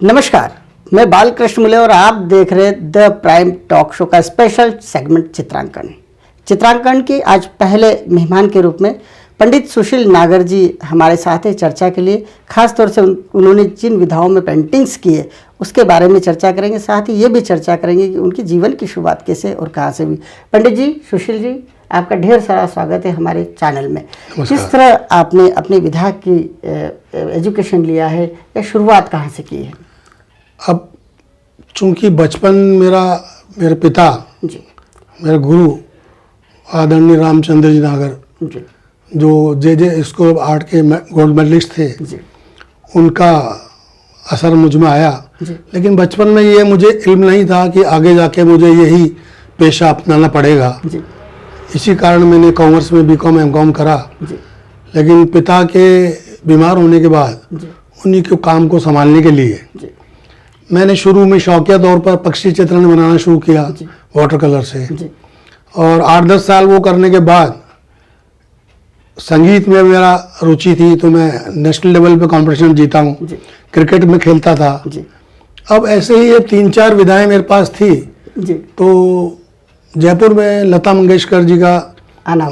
नमस्कार, मैं बालकृष्ण मुले और आप देख रहे द प्राइम टॉक शो का स्पेशल सेगमेंट चित्रांकन की आज पहले मेहमान के रूप में पंडित सुशील नागर जी हमारे साथ हैं चर्चा के लिए। खास तौर से उन्होंने जिन विधाओं में पेंटिंग्स की है उसके बारे में चर्चा करेंगे, साथ ही ये भी चर्चा करेंगे कि उनके जीवन की शुरुआत कैसे और कहाँ से हुई। पंडित जी, सुशील जी, आपका ढेर सारा स्वागत है हमारे चैनल में। किस तरह आपने अपनी विधा की एजुकेशन लिया है या शुरुआत कहाँ से की है? अब चूंकि बचपन मेरे पिता जी मेरे गुरु आदरणीय रामचंद्र जी नागर जी जो जे स्कूल ऑफ आर्ट के गोल्ड मेडलिस्ट थे, जी उनका असर मुझ में आया। जी लेकिन बचपन में ये मुझे इल्म नहीं था कि आगे जाके मुझे यही पेशा अपनाना पड़ेगा। जी इसी कारण मैंने कॉमर्स में बीकॉम एमकॉम करा। जी लेकिन पिता के बीमार होने के बाद जी उन्हीं के काम को संभालने के लिए जी मैंने शुरू में शौकिया तौर पर पक्षी चित्रण बनाना शुरू किया जी वाटर कलर से। जी और 8-10 साल वो करने के बाद संगीत में मेरा रुचि थी, तो मैं नेशनल लेवल पे कंपटीशन जीता हूँ। जी क्रिकेट में खेलता था। जी अब ऐसे ही ये 3-4 विधाएं मेरे पास थी। जी तो जयपुर में लता मंगेशकर जी का आना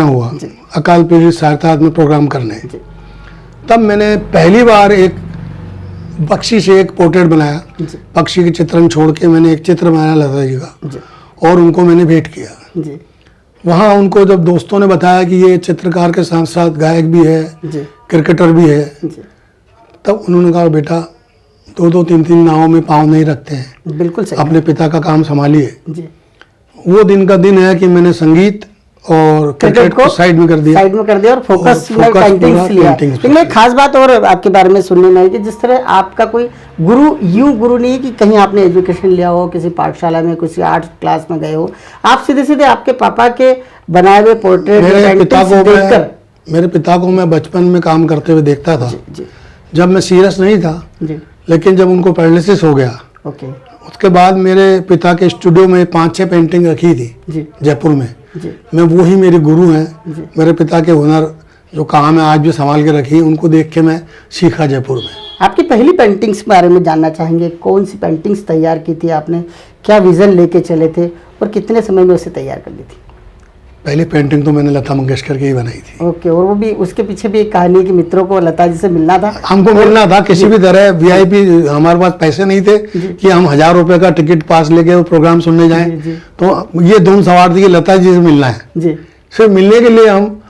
हुआ जी। अकाल पीड़ित सहायता में प्रोग्राम करने। जी तब मैंने पहली बार एक पक्षी से एक पोर्ट्रेट बनाया। जी पक्षी के चित्रण छोड़ के मैंने एक चित्र बनाया लता जी का जी और उनको मैंने भेंट किया। जी वहाँ उनको जब दोस्तों ने बताया कि ये चित्रकार के साथ साथ गायक भी है, जी क्रिकेटर भी है, जी तब उन्होंने कहा बेटा 2-2 3-3 नावों में पाँव नहीं रखते हैं, बिल्कुल सही। अपने पिता का काम संभालिए। जी वो दिन का दिन है कि मैंने संगीत और क्रिकेट को साइड में कर दिया और फोकस और में फोकस पेंटिंग्स पूरा लिया। पेंटिंग्स पे। लेकिन एक खास बात और आपके बारे में सुनने में आई कि जिस तरह आपका कोई गुरु नहीं है कि कहीं आपने एजुकेशन लिया हो, किसी पाठशाला में किसी आर्ट क्लास में गए हो, आप सीधे सीधे आपके पापा के बनाए हुए पोर्ट्रेट मेरे पिता को मैं बचपन में काम करते हुए देखता था। जी जब मैं सीरियस नहीं था, जी लेकिन जब उनको पैरालिसिस हो गया ओके उसके बाद मेरे पिता के स्टूडियो में 5-6 पेंटिंग रखी थी जी जयपुर में। जी मैं वो ही मेरे गुरु जी। हैं। मेरे पिता के हुनर जो काम है आज भी संभाल के रखी, उनको देख के मैं सीखा जयपुर में। आपकी पहली पेंटिंग्स के बारे में जानना चाहेंगे। कौन सी पेंटिंग्स तैयार की थी आपने, क्या विजन लेके चले थे और कितने समय में उसे तैयार कर ली थी? पहली पेंटिंग तो मैंने लता मंगेशकर की ही बनाई थी। ओके, और वो भी उसके पीछे भी एक कहानी कि मित्रों को लता जी से मिलना था। हमको मिलना था किसी भी तरह। वीआईपी, हमारे पास पैसे नहीं थे कि हम 1000 रुपए का टिकट पास लेके वो प्रोग्राम सुनने जाएं। जी। तो ये धुन सवार थी कि लता जी से मिलना है। जी सिर्फ मिलने के लिए हम,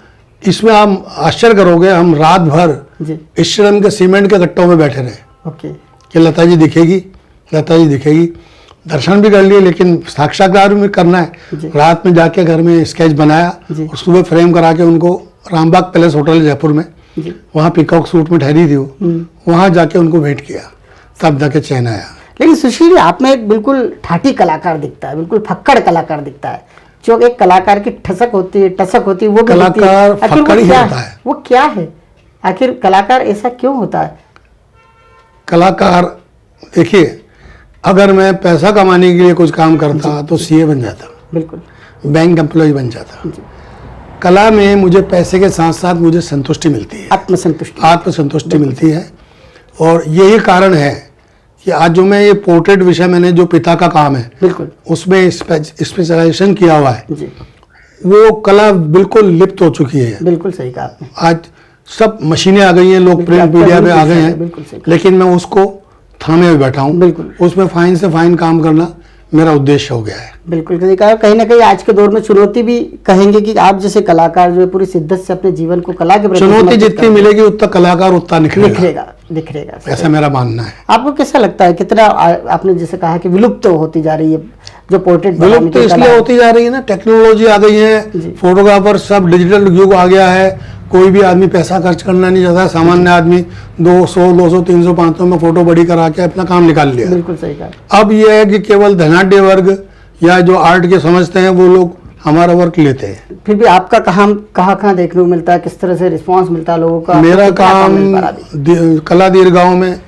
इसमें आप आश्चर्य करोगे, हम रात भर जी इस श्रम के सीमेंट के गट्टों में बैठे रहे ओके कि लता जी दिखेगी, लता जी दिखेगी। दर्शन भी कर लिए लेकिन साक्षात्कार भी करना है। जी। रात में जाके घर में स्केच बनाया जी। और सुबह फ्रेम करा के उनको रामबाग पैलेस होटल जयपुर में, जी वहाँ पिकॉक सूट में ठहरी थी वो, वहाँ जाके उनको भेंट किया, तब जाके चैन आया। लेकिन सुशील, आप में एक बिल्कुल ठाठी कलाकार दिखता है, बिल्कुल फक्कड़ कलाकार दिखता है। जो एक कलाकार की ठसक होती है, टसक होती है, वो भी होती है। कलाकार आखिर वो फक्कड़ ही क्या होता है। वो क्या है आखिर कलाकार ऐसा क्यों होता है? कलाकार, देखिए, अगर मैं पैसा कमाने के लिए कुछ काम करता तो सीए बन जाता, बिल्कुल बैंक एम्प्लॉय बन जाता। जी। कला में मुझे पैसे के साथ साथ मुझे संतुष्टि मिलती है, आत्मसंतुष्टि मिलती है। और यही कारण है कि आज जो मैं ये पोर्ट्रेट विषय, मैंने जो पिता का काम है बिल्कुल उसमें स्पेशलाइजेशन किया हुआ है, जी, वो कला बिल्कुल लिप्त हो चुकी है। बिल्कुल सही कहा आपने। आज सब मशीनें आ गई हैं, लोग प्रिंट मीडिया पे आ गए बिल्कुल सही हैं, कहा। लेकिन मैं उसको थामे हुए बैठा हूँ। बिल्कुल। उसमें फाइन से फाइन काम करना मेरा उद्देश्य हो गया है। बिल्कुल सही कहा। कहीं ना कहीं आज के दौर में चुनौती भी कहेंगे कि आप जैसे कलाकार जो है पूरी शिद्दत से अपने जीवन को कला के प्रति चुनौती समर्पित जितनी करते हैं। मिलेगी उतना कलाकार उतना निखरेगा, दिखरेगा। ऐसा मेरा मानना है। आपको कैसा लगता है कितना आपने जैसे कहा कि विलुप्त होती जा रही है जो पोर्ट्रेट विलुप्त तो इसलिए होती जा रही है ना, टेक्नोलॉजी आ गई है, फोटोग्राफर सब डिजिटल युग आ गया है। कोई भी आदमी पैसा खर्च करना नहीं चाहता। सामान्य आदमी 200, 200, 300, 500 में फोटो बड़ी करा के अपना काम निकाल लिया। बिल्कुल सही कहा। अब यह है कि केवल धनाढ्य वर्ग या जो आर्ट के समझते हैं वो लोग हमारा वर्क लेते हैं। फिर भी आपका काम कहाँ देखने को मिलता है, किस तरह से रिस्पांस मिलता है लोगों का? मेरा काम मिल पा रहा अभी? कला दीर्घाओं में,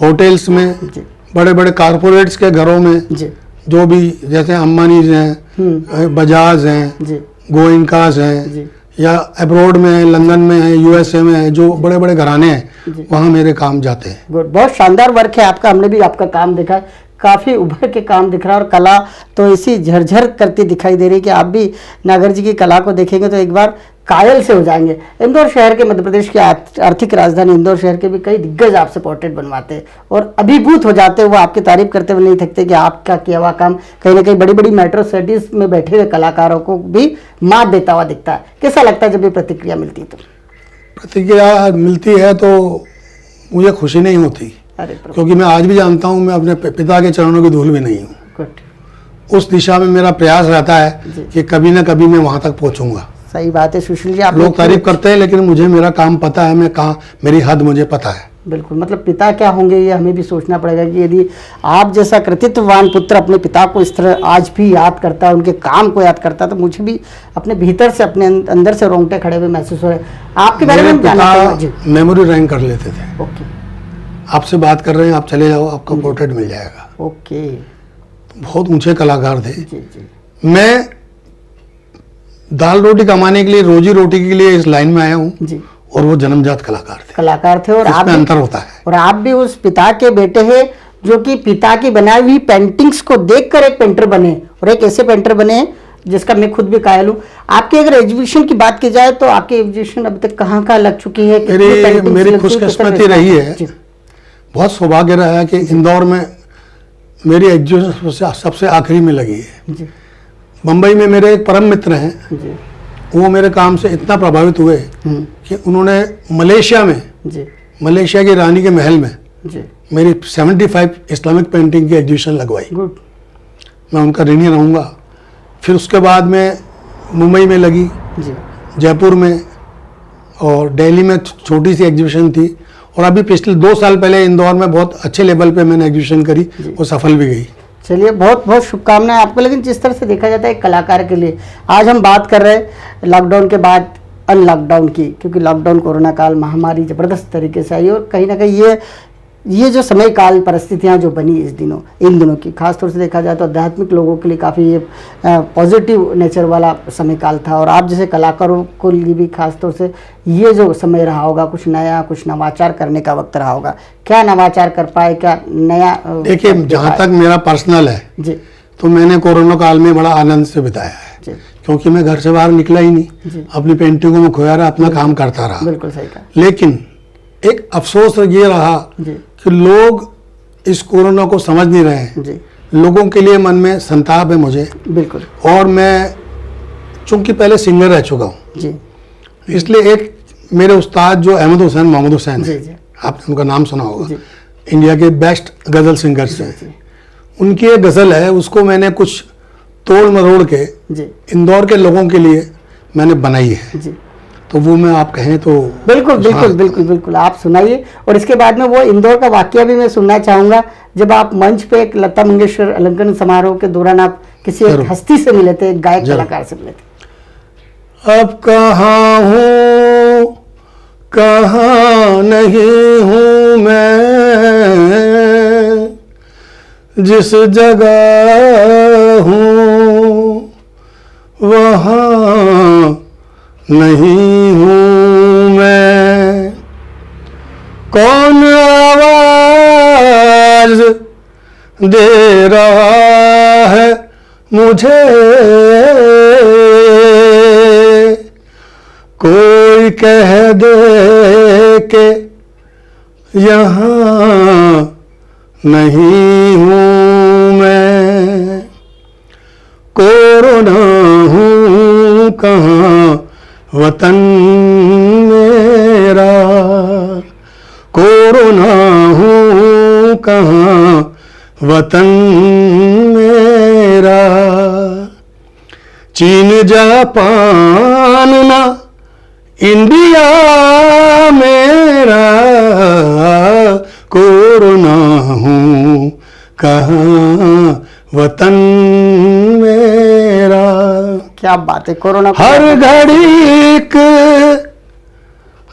होटल्स में, जी बड़े बड़े कारपोरेट्स के घरों में, जी जो भी जैसे अंबानीज हैं, बजाज हैं, जी गोइंकास हैं, जी या अब्रॉड में है, लंदन में है, यूएसए में है, जो बड़े बड़े घराने हैं वहाँ मेरे काम जाते हैं। गुड, बहुत शानदार वर्क है आपका, हमने भी आपका काम देखा है, काफ़ी उभर के काम दिख रहा है और कला तो इसी झरझर करती दिखाई दे रही है कि आप भी नागर जी की कला को देखेंगे तो एक बार कायल से हो जाएंगे। इंदौर शहर के, मध्य प्रदेश की आर्थिक राजधानी इंदौर शहर के भी कई दिग्गज आपसे पोर्ट्रेट बनवाते हैं और अभिभूत हो जाते हैं, वो आपकी तारीफ करते हुए नहीं थकते कि आपका किया हुआ काम कहीं ना कहीं बड़ी बड़ी मेट्रो सिटीज में बैठे हुए कलाकारों को भी मात देता हुआ दिखता है। कैसा लगता है जब ये प्रतिक्रिया मिलती है? तो प्रतिक्रिया मिलती है तो मुझे खुशी नहीं होती, अरे क्योंकि मैं आज भी जानता हूँ मैं अपने पिता के चरणों की धूल भी नहीं हूँ। गुड, उस दिशा में मेरा प्रयास रहता है कि कभी ना कभी मैं वहाँ तक पहुँचूंगा। सही बात है सुशील जी, आप लोग तारीफ करते हैं लेकिन मुझे मेरा काम पता है, मैं कहाँ, मेरी हद मुझे पता है। बिल्कुल, मतलब पिता क्या होंगे ये हमें भी सोचना पड़ेगा कि यदि आप जैसा कृतित्ववान पुत्र अपने पिता को इस तरह आज भी याद करता है, उनके काम को याद करता है, तो मुझे भी अपने भीतर से, अपने अंदर से रोंगटे खड़े हुए महसूस हो रहे हैं। आपके बारे में जानना चाहूंगा जी। मेमोरी रैंक कर लेते थे। ओके, आपसे बात कर रहे हैं, आप चले जाओ, आपका पोर्ट्रेट मिल जाएगा। ओके, बहुत ऊंचे कलाकार थे। जी जी, मैं दाल रोटी कमाने के लिए, रोजी रोटी के लिए इस लाइन में आया हूँ जी, और वो जन्मजात कलाकार थे। और आप इसमें भी, अंतर होता है। और आप भी उस पिता के बेटे हैं जो कि पिता की बनाई हुई पेंटिंग्स को देखकर एक पेंटर बने और एक ऐसे पेंटर बने जिसका मैं खुद भी कायल हूँ। आपकी अगर एग्जीबिशन की बात की जाए तो आपकी एग्जीबिशन अभी तक कहाँ कहाँ लग चुकी है? मेरी खुशकिस्मती रही है, बहुत सौभाग्य रहा है कि इंदौर में मेरी एग्जीबिशन सबसे आखिरी में लगी है। जी मुंबई में मेरे एक परम मित्र हैं, जी, वो मेरे काम से इतना प्रभावित हुए कि उन्होंने जी मलेशिया की रानी के महल में जी, मेरी 75 इस्लामिक पेंटिंग की एग्जीबिशन लगवाई। गुड, मैं उनका ऋणी रहूँगा। फिर उसके बाद में मुंबई में लगी, जी जयपुर में, और दिल्ली में छोटी सी एग्जीबिशन थी, और अभी पिछले 2 साल पहले इंदौर में बहुत अच्छे लेवल पे मैंने एग्जीबिशन करी, वो सफल भी गई। चलिए, बहुत बहुत शुभकामनाएं आपको। लेकिन जिस तरह से देखा जाता है एक कलाकार के लिए, आज हम बात कर रहे हैं लॉकडाउन के बाद अनलॉकडाउन की, क्योंकि लॉकडाउन कोरोना काल महामारी जबरदस्त तरीके से आई और कहीं ना कहीं ये जो समय काल परिस्थितियां जो बनी इन दिनों की, खासतौर से देखा जाए तो आध्यात्मिक लोगों के लिए काफ़ी ये पॉजिटिव नेचर वाला समय काल था, और आप जैसे कलाकारों को लिए भी खासतौर से ये जो समय रहा होगा, कुछ नया, कुछ नवाचार करने का वक्त रहा होगा। क्या नवाचार कर पाए, क्या नया? देखिए, जहाँ तक मेरा पर्सनल है जी, तो मैंने कोरोना काल में बड़ा आनंद से बिताया है जी, क्योंकि मैं घर से बाहर निकला ही नहीं, अपनी पेंटिंगों में खोया रहा, अपना काम करता रहा। बिल्कुल सही कहा। लेकिन एक अफसोस ये रहा जी कि लोग इस कोरोना को समझ नहीं रहे हैं। जी, लोगों के लिए मन में संताप है मुझे, बिल्कुल, और मैं चूंकि पहले सिंगर रह चुका हूँ, जी इसलिए एक मेरे उस्ताद जो अहमद हुसैन मोहम्मद हुसैन जी है, जी, आपने उनका नाम सुना होगा, जी इंडिया के बेस्ट गज़ल सिंगर्स जी हैं। जी, उनकी एक गज़ल है, उसको मैंने कुछ तोड़ मरोड़ के जी इंदौर के लोगों के लिए मैंने बनाई है, जी, तो वो मैं आप कहें तो बिल्कुल बिल्कुल हाँ। बिल्कुल बिल्कुल आप सुनाइए। और इसके बाद में वो इंदौर का वाकया भी मैं सुनना चाहूंगा, जब आप मंच पे एक लता मंगेशकर अलंकरण समारोह के दौरान आप किसी एक जरूर। हस्ती से मिले थे, एक गायक जरूर। कलाकार से मिले थे। अब कहाँ हूँ कहाँ नहीं हूँ मैं, जिस जगह हूँ वहाँ नहीं हूँ मैं। कौन आवाज दे रहा है मुझे, कोई कह दे के यहाँ नहीं हूँ मैं। कोरोना हूँ कहाँ वतन मेरा, कोरोना हूँ कहाँ वतन मेरा। चीन जापान ना इंडिया मेरा, कोरोना हूँ कहाँ वतन मेरा। क्या बात है, कोरोना को हर घड़ी एक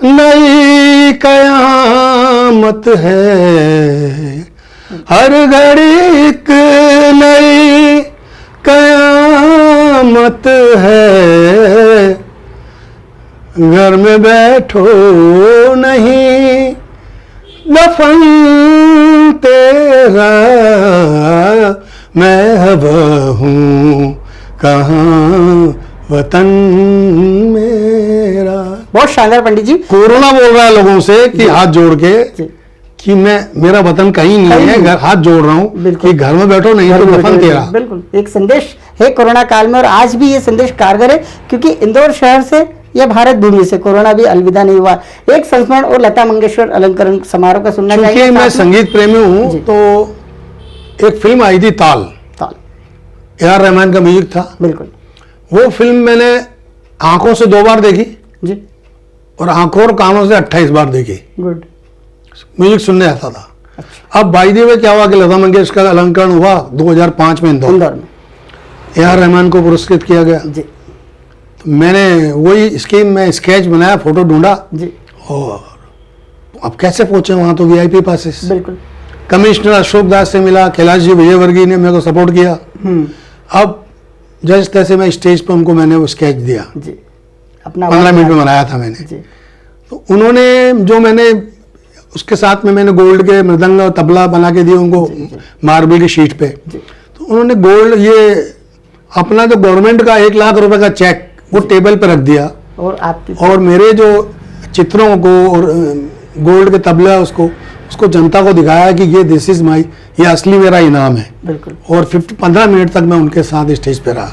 नई कयामत है, हर घड़ी एक नई कयामत है। घर में बैठो नहीं दफन तेरा, मैं हवा हूँ कहाँ वतन मेरा। बहुत शानदार पंडित जी। कोरोना बोल रहा है लोगों से कि हाथ जोड़ के जी। कि मेरा वतन कहीं नहीं है, घर हाथ जोड़ रहा हूँ कि घर में बैठो नहीं तो दफन तेरा। बिल्कुल एक संदेश है कोरोना काल में, और आज भी ये संदेश कारगर है, क्योंकि इंदौर शहर से या भारत भूमि से कोरोना भी अलविदा नहीं हुआ। एक संस्मरण और लता मंगेशकर अलंकरण समारोह का सुनना चाहिए। क्योंकि मैं संगीत प्रेमी हूँ तो एक फिल्म आई थी ताल, ए.आर. रहमान का म्यूजिक था। बिल्कुल। वो फिल्म मैंने आंखों से 2 बार देखी जी। और आंखों और कानों से 28 बार देखी। गुड। म्यूजिक सुनने आता था। अच्छा। अब बाई द वे क्या हुआ कि लता मंगेशकर का अलंकरण हुआ 2005 में इंदौर में, ए.आर. रहमान को पुरस्कृत किया गया जी। तो मैंने वही स्कीम में स्केच बनाया, फोटो ढूंढा जी, और अब कैसे पहुंचे वहां, तो वीआईपी पासेस। बिल्कुल। कमिश्नर अशोक दास से मिला, कैलाश जी विजयवर्गीय ने मेरे को सपोर्ट किया। अब जैसे तैसे मैं स्टेज पर उनको मैंने वो स्केच दिया जी, अपना 15 मिनट में बनाया था मैंने जी। तो उन्होंने जो मैंने उसके साथ में मैंने गोल्ड के मृदंग और तबला बना के दिए उनको मार्बल की शीट पे। तो उन्होंने गोल्ड ये अपना जो गवर्नमेंट का 1 लाख रुपए का चेक वो टेबल पे रख दिया, और मेरे जो चित्रों को और गोल्ड के तबला उसको जनता को दिखाया कि ये दिस इज माई, ये असली मेरा इनाम है। बिल्कुल। और 15 मिनट तक मैं उनके साथ स्टेज पे रहा।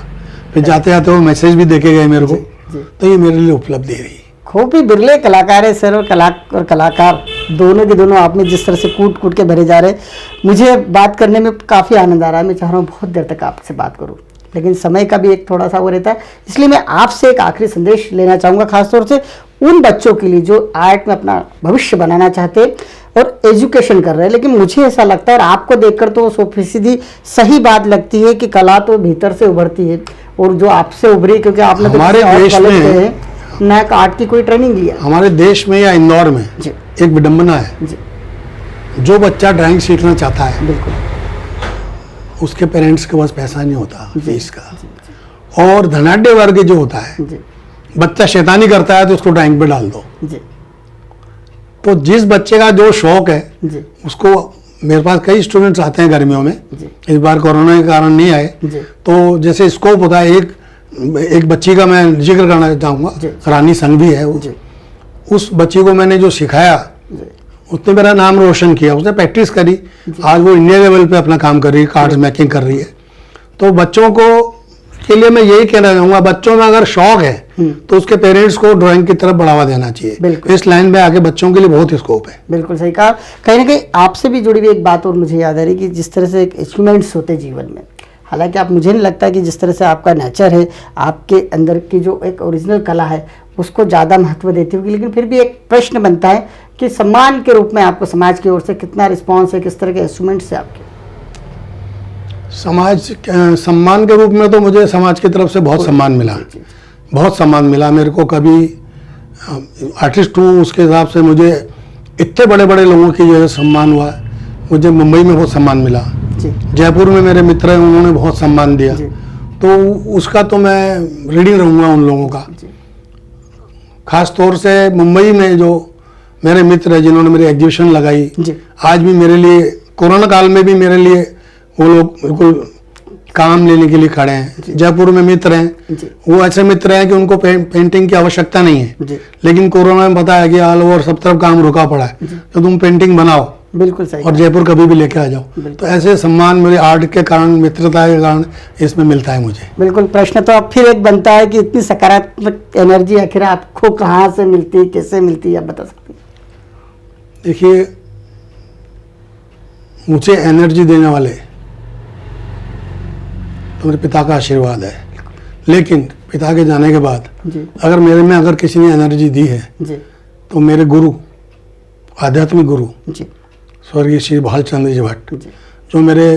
फिर जाते जाते वो मैसेज भी देके गए मेरे को। तो ये मेरे लिए उपलब्धि रही। खूब ही बिरले कलाकार है सर, और कलाकार दोनों के दोनों आप में जिस तरह से कूट कूट के भरे जा रहे, मुझे बात करने में काफ़ी आनंद आ रहा है। मैं चाह रहा हूँ बहुत देर तक आपसे बात करूँ, लेकिन समय का भी एक थोड़ा सा वो रहता है, इसलिए मैं आपसे एक आखिरी संदेश लेना चाहूँगा, खासतौर से उन बच्चों के लिए जो आर्ट में अपना भविष्य बनाना चाहते और एजुकेशन कर रहे हैं। लेकिन मुझे ऐसा लगता है, और आपको देखकर तो 100% सही बात लगती है कि कला तो भीतर से उभरती है, और जो आपसे उभरी, क्योंकि आपने हमारे देश में ना आर्ट की कोई ट्रेनिंग लिया। हमारे देश में या इंदौर में एक विडंबना है जी। जो बच्चा ड्राइंग सीखना चाहता है, बिल्कुल, उसके पेरेंट्स के पास पैसा नहीं होता फीस का, और धनाढ्य वर्ग जो होता है, बच्चा शैतानी करता है तो उसको ड्राइंग पे डाल दो जी। तो जिस बच्चे का जो शौक है जी, उसको, मेरे पास कई स्टूडेंट्स आते हैं गर्मियों में जी। इस बार कोरोना के कारण नहीं आए जी। तो जैसे स्कोप होता है, एक बच्ची का मैं जिक्र करना चाहूँगा, रानी संघवी है वो, उस बच्ची को मैंने जो सिखाया उसने मेरा नाम रोशन किया, उसने प्रैक्टिस करी, आज वो इंडिया लेवल पे अपना काम कर रही है, कार्ड्स मेकिंग कर रही है। तो बच्चों को के लिए मैं यही कहना चाहूँगा, बच्चों में अगर शौक है तो उसके पेरेंट्स को ड्राइंग की तरफ बढ़ावा देना चाहिए। इस लाइन में आगे बच्चों के लिए बहुत ही स्कोप है। बिल्कुल सही कहा। कहीं ना कहीं आपसे भी जुड़ी हुई एक बात और मुझे याद आ रही कि जिस तरह से एक अचीवमेंट्स होते जीवन में, हालांकि आप, मुझे नहीं लगता कि जिस तरह से आपका नेचर है, आपके अंदर की जो एक ओरिजिनल कला है उसको ज़्यादा महत्व देती होगी, लेकिन फिर भी एक प्रश्न बनता है कि सम्मान के रूप में आपको समाज की ओर से कितना रिस्पॉन्स है, किस तरह के इंस्ट्रूमेंट्स है आपके? सम्मान के रूप में तो मुझे समाज की तरफ से बहुत सम्मान मिला, बहुत सम्मान मिला मेरे को। कभी आर्टिस्ट हूँ, उसके हिसाब से मुझे इतने बड़े बड़े लोगों की जो है सम्मान हुआ। मुझे मुंबई में बहुत सम्मान मिला, जयपुर में मेरे मित्र हैं, उन्होंने बहुत सम्मान दिया, तो उसका तो मैं रीडिंग रहूँगा उन लोगों का। खास तौर से मुंबई में जो मेरे मित्र हैं जिन्होंने मेरी एग्जीबिशन लगाई, आज भी मेरे लिए, कोरोना काल में भी मेरे लिए वो लोग बिल्कुल काम लेने के लिए खड़े हैं। जयपुर में मित्र हैं, वो ऐसे मित्र हैं कि उनको पेंटिंग की आवश्यकता नहीं है, लेकिन कोरोना में पता है कि ऑल ओवर सब तरफ काम रुका पड़ा है, तो तुम पेंटिंग बनाओ, बिल्कुल सही, और जयपुर कभी भी लेके आ जाओ। तो ऐसे सम्मान मेरे आर्ट के कारण, मित्रता के कारण इसमें मिलता है मुझे। बिल्कुल। प्रश्न तो अब फिर एक बनता है कि इतनी सकारात्मक एनर्जी आखिर आपको कहाँ से मिलती है, कैसे मिलती है, आप बता सकते हैं? देखिए, मुझे एनर्जी देने वाले तो मेरे पिता का आशीर्वाद है, लेकिन पिता के जाने के बाद अगर मेरे में अगर किसी ने एनर्जी दी है तो मेरे गुरु, आध्यात्मिक गुरु स्वर्गीय श्री भालचंद्र जी भट्ट, जो मेरे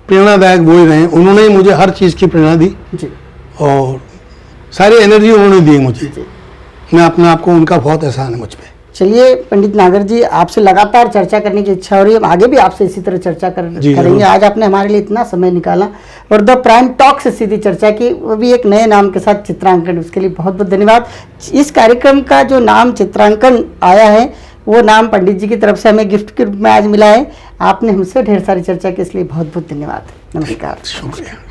प्रेरणादायक वो ही रहे। उन्होंने ही मुझे हर चीज़ की प्रेरणा दी और सारी एनर्जी उन्होंने दी मुझे। मैं अपने आप को, उनका बहुत एहसान है मुझ पे। चलिए पंडित नागर जी, आपसे लगातार चर्चा करने की इच्छा हो रही है, हम आगे भी आपसे इसी तरह चर्चा करेंगे। आज आपने हमारे लिए इतना समय निकाला और द प्राइम टॉक से सीधी चर्चा की, वो भी एक नए नाम के साथ, चित्रांकन। उसके लिए बहुत बहुत धन्यवाद। इस कार्यक्रम का जो नाम चित्रांकन आया है, वो नाम पंडित जी की तरफ से हमें गिफ्ट के रूप में आज मिला है। आपने हमसे ढेर सारी चर्चा की, इसलिए बहुत बहुत धन्यवाद। नमस्कार। शुक्रिया।